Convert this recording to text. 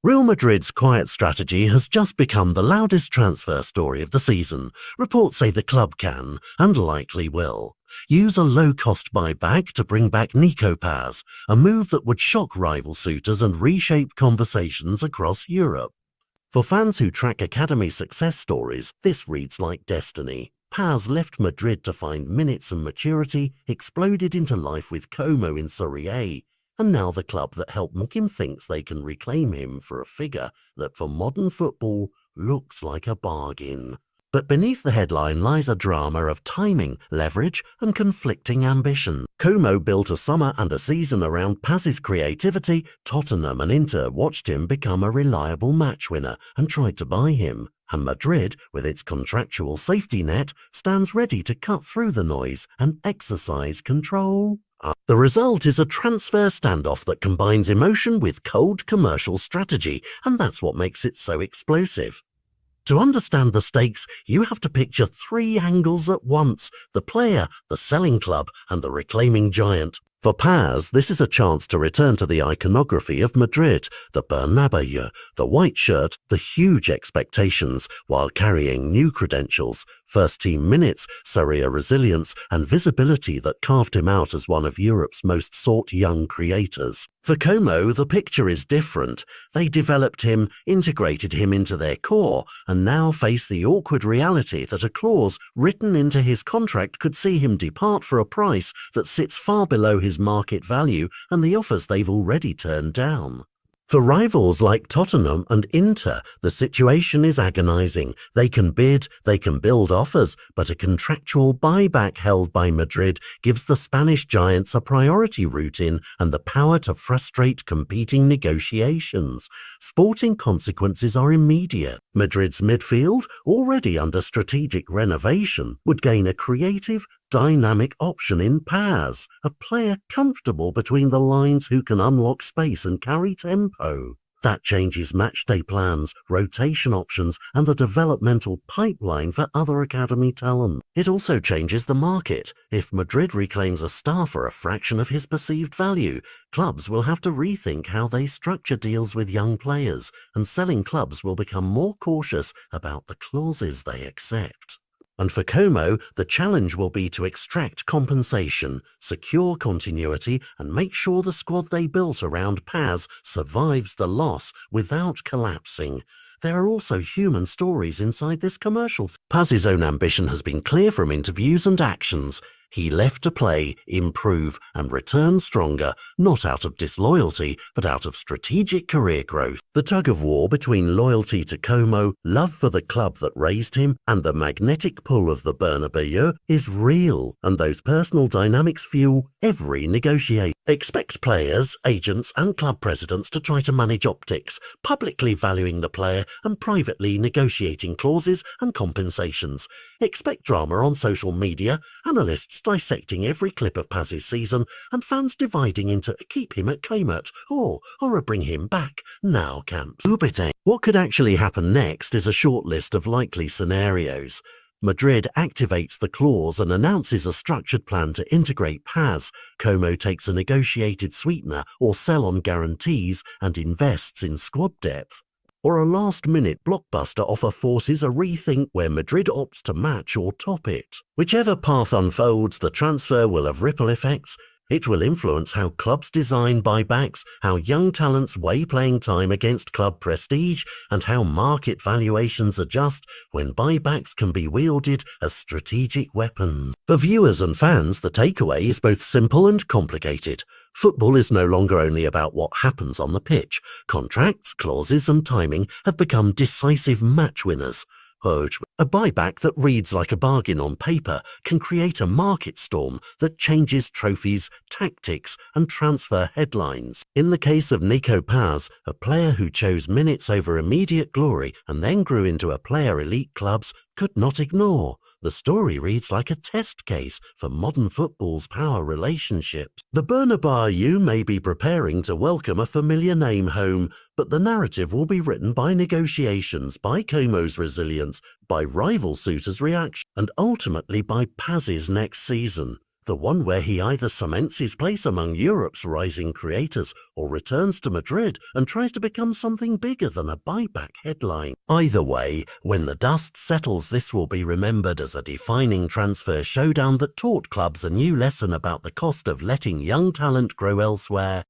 Real Madrid's quiet strategy has just become the loudest transfer story of the season. Reports say the club can, and likely will, use a low-cost buyback to bring back Nico Paz, a move that would shock rival suitors and reshape conversations across Europe. For fans who track academy success stories, this reads like destiny. Paz left Madrid to find minutes and maturity, exploded into life with Como in Serie A, and now the club that helped make him thinks they can reclaim him for a figure that for modern football looks like a bargain. But beneath the headline lies a drama of timing, leverage, and conflicting ambition. Como built a summer and a season around Paz's creativity. Tottenham and Inter watched him become a reliable match winner and tried to buy him. And Madrid, with its contractual safety net, stands ready to cut through the noise and exercise control. The result is a transfer standoff that combines emotion with cold commercial strategy, and that's what makes it so explosive. To understand the stakes, you have to picture three angles at once: the player, the selling club, and the reclaiming giant. For Paz, this is a chance to return to the iconography of Madrid, the Bernabeu, the white shirt, the huge expectations, while carrying new credentials, first-team minutes, Serie A resilience, and visibility that carved him out as one of Europe's most sought young creators. For Como, the picture is different. They developed him, integrated him into their core, and now face the awkward reality that a clause written into his contract could see him depart for a price that sits far below his market value and the offers they've already turned down. For rivals like Tottenham and Inter, the situation is agonizing. They can bid, they can build offers, but a contractual buyback held by Madrid gives the Spanish giants a priority route in and the power to frustrate competing negotiations. Sporting consequences are immediate. Madrid's midfield, already under strategic renovation, would gain a creative, dynamic option in Paz, a player comfortable between the lines who can unlock space and carry tempo. That changes matchday plans, rotation options, and the developmental pipeline for other academy talent. It also changes the market. If Madrid reclaims a star for a fraction of his perceived value, clubs will have to rethink how they structure deals with young players, and selling clubs will become more cautious about the clauses they accept. And for Como, the challenge will be to extract compensation, secure continuity, and make sure the squad they built around Paz survives the loss without collapsing. There are also human stories inside this commercial. Paz's own ambition has been clear from interviews and actions. He left to play, improve, and return stronger, not out of disloyalty, but out of strategic career growth. The tug-of-war between loyalty to Como, love for the club that raised him, and the magnetic pull of the Bernabeu is real, and those personal dynamics fuel every negotiation. Expect players, agents, and club presidents to try to manage optics, publicly valuing the player and privately negotiating clauses and compensations. Expect drama on social media, analysts dissecting every clip of Paz's season, and fans dividing into a keep him at Kmart or a bring him back now camps. What could actually happen next is a short list of likely scenarios. Madrid activates the clause and announces a structured plan to integrate Paz. Como takes a negotiated sweetener or sell on guarantees and invests in squad depth. Or a last-minute blockbuster offer forces a rethink where Madrid opts to match or top it. Whichever path unfolds, the transfer will have ripple effects. It will influence how clubs design buybacks, how young talents weigh playing time against club prestige, and how market valuations adjust when buybacks can be wielded as strategic weapons. For viewers and fans, the takeaway is both simple and complicated. Football is no longer only about what happens on the pitch. Contracts, clauses, and timing have become decisive match winners. A buyback that reads like a bargain on paper can create a market storm that changes trophies, tactics, and transfer headlines. In the case of Nico Paz, a player who chose minutes over immediate glory and then grew into a player elite clubs could not ignore. The story reads like a test case for modern football's power relationships. The Bernabeu may be preparing to welcome a familiar name home, but the narrative will be written by negotiations, by Como's resilience, by rival suitors' reaction, and ultimately by Paz's next season. the one where he either cements his place among Europe's rising creators or returns to Madrid and tries to become something bigger than a buyback headline. Either way, when the dust settles, this will be remembered as a defining transfer showdown that taught clubs a new lesson about the cost of letting young talent grow elsewhere